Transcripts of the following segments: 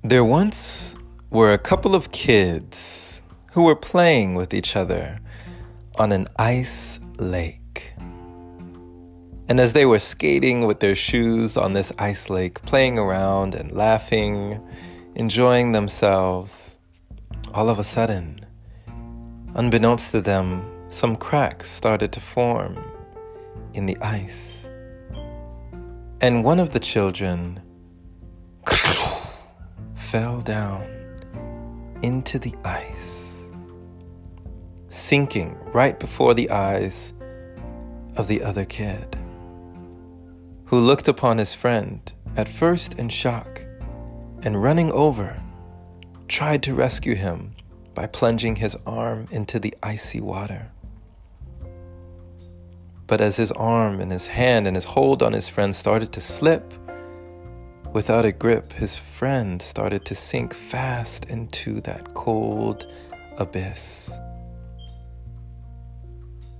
There once were a couple of kids who were playing with each other on an ice lake. And as they were skating with their shoes on this ice lake, playing around and laughing, enjoying themselves, all of a sudden, unbeknownst to them, some cracks started to form in the ice. And one of the children fell down into the ice, sinking right before the eyes of the other kid, who looked upon his friend at first in shock and running over, tried to rescue him by plunging his arm into the icy water. But as his arm and his hand and his hold on his friend started to slip, without a grip, his friend started to sink fast into that cold abyss.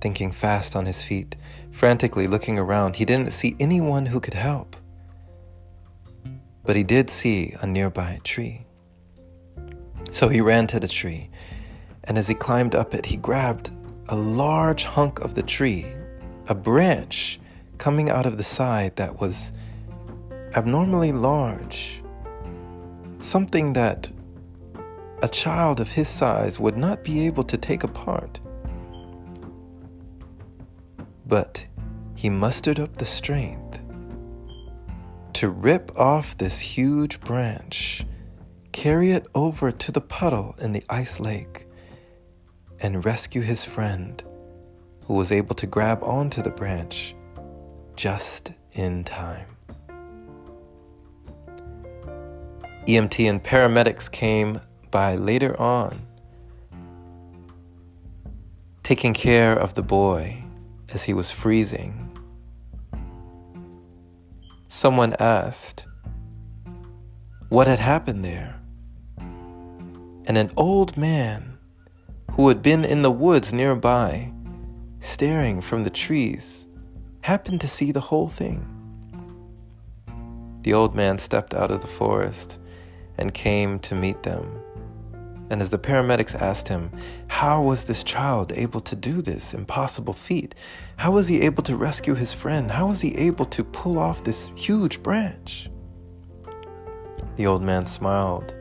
Thinking fast on his feet, frantically looking around, he didn't see anyone who could help. But he did see a nearby tree. So he ran to the tree, and as he climbed up it, he grabbed a large hunk of the tree, a branch coming out of the side that was abnormally large, something that a child of his size would not be able to take apart. But he mustered up the strength to rip off this huge branch, carry it over to the puddle in the ice lake, and rescue his friend, who was able to grab onto the branch just in time. EMT and paramedics came by later on, taking care of the boy as he was freezing. Someone asked what had happened there, and an old man who had been in the woods nearby, staring from the trees, happened to see the whole thing. The old man stepped out of the forest and came to meet them. And as the paramedics asked him, how was this child able to do this impossible feat? How was he able to rescue his friend? How was he able to pull off this huge branch? The old man smiled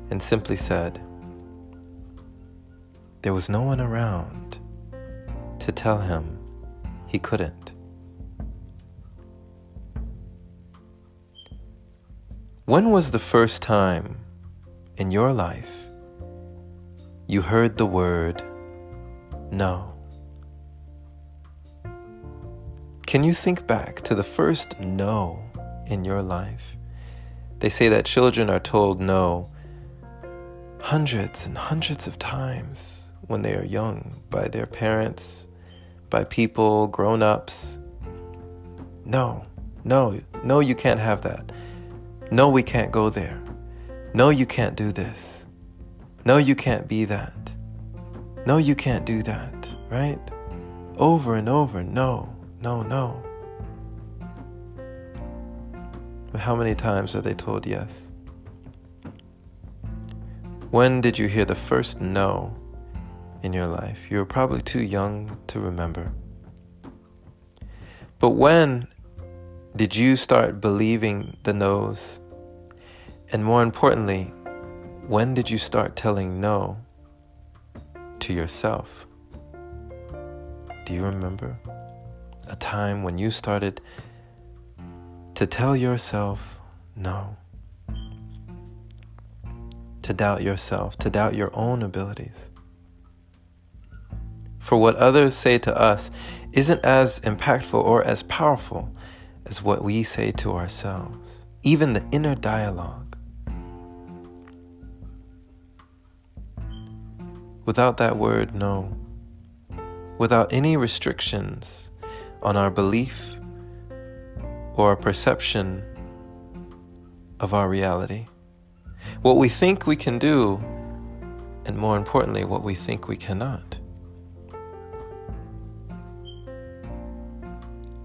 and simply said, there was no one around to tell him he couldn't. When was the first time in your life you heard the word no? Can you think back to the first no in your life? They say that children are told no hundreds and hundreds of times when they are young by their parents, by people, grown-ups. No, you can't have that. No, we can't go there. No, you can't do this. No, you can't be that. No, you can't do that, right? Over and over, no. But how many times are they told yes? When did you hear the first no in your life? You were probably too young to remember. But when did you start believing the no's? And more importantly, when did you start telling no to yourself? Do you remember a time when you started to tell yourself no? To doubt yourself, to doubt your own abilities. For what others say to us isn't as impactful or as powerful as what we say to ourselves, even the inner dialogue. Without that word no, without any restrictions on our belief or our perception of our reality, what we think we can do, and more importantly, what we think we cannot.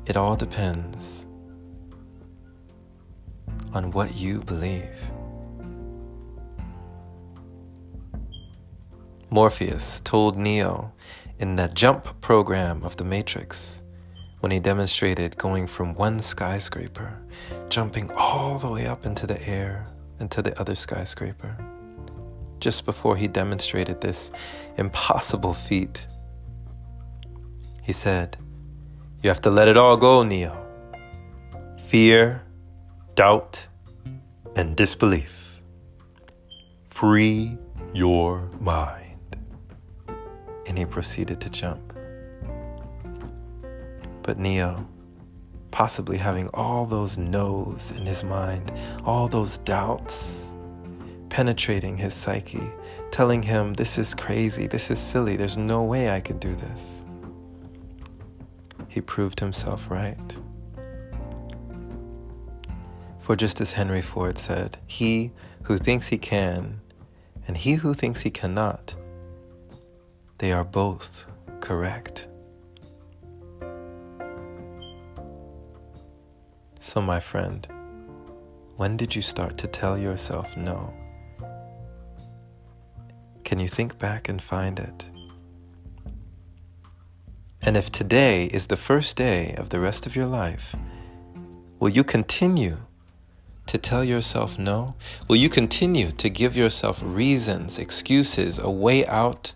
It all depends on what you believe. Morpheus told Neo in the jump program of the Matrix, when he demonstrated going from one skyscraper, jumping all the way up into the air, into the other skyscraper. Just before he demonstrated this impossible feat, he said, "You have to let it all go, Neo. Fear, doubt, and disbelief. Free your mind." And he proceeded to jump. But Neo, possibly having all those no's in his mind, all those doubts penetrating his psyche, telling him, this is crazy, this is silly, there's no way I could do this. He proved himself right. For just as Henry Ford said, he who thinks he can and he who thinks he cannot, they are both correct. So my friend, when did you start to tell yourself no? Can you think back and find it? And if today is the first day of the rest of your life, will you continue to tell yourself no? Will you continue to give yourself reasons, excuses, a way out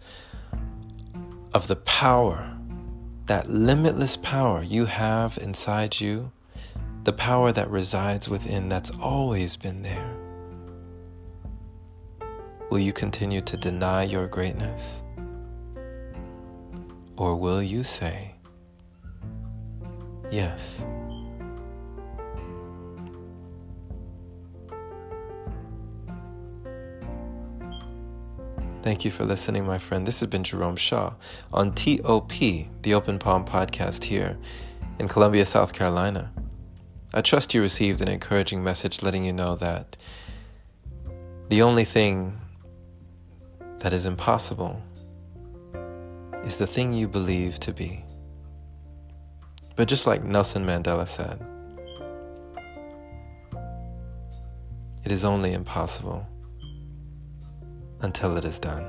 of the power, that limitless power you have inside you, the power that resides within, that's always been there? Will you continue to deny your greatness? Or will you say, yes? Thank you for listening, my friend. This has been Jerome Shaw on TOP, the Open Palm Podcast here in Columbia, South Carolina. I trust you received an encouraging message letting you know that the only thing that is impossible is the thing you believe to be. But just like Nelson Mandela said, it is only impossible until it is done.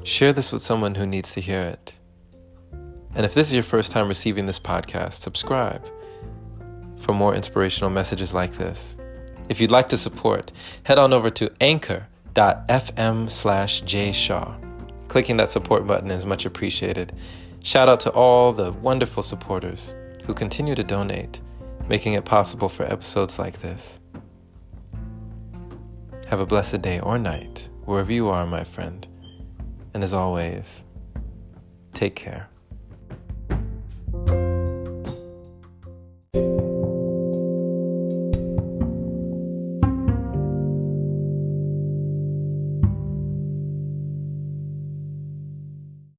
Share this with someone who needs to hear it. And if this is your first time receiving this podcast, subscribe for more inspirational messages like this. If you'd like to support, head on over to anchor.fm/jshaw. Clicking that support button is much appreciated. Shout out to all the wonderful supporters who continue to donate, making it possible for episodes like this. Have a blessed day or night, wherever you are, my friend. And as always, take care.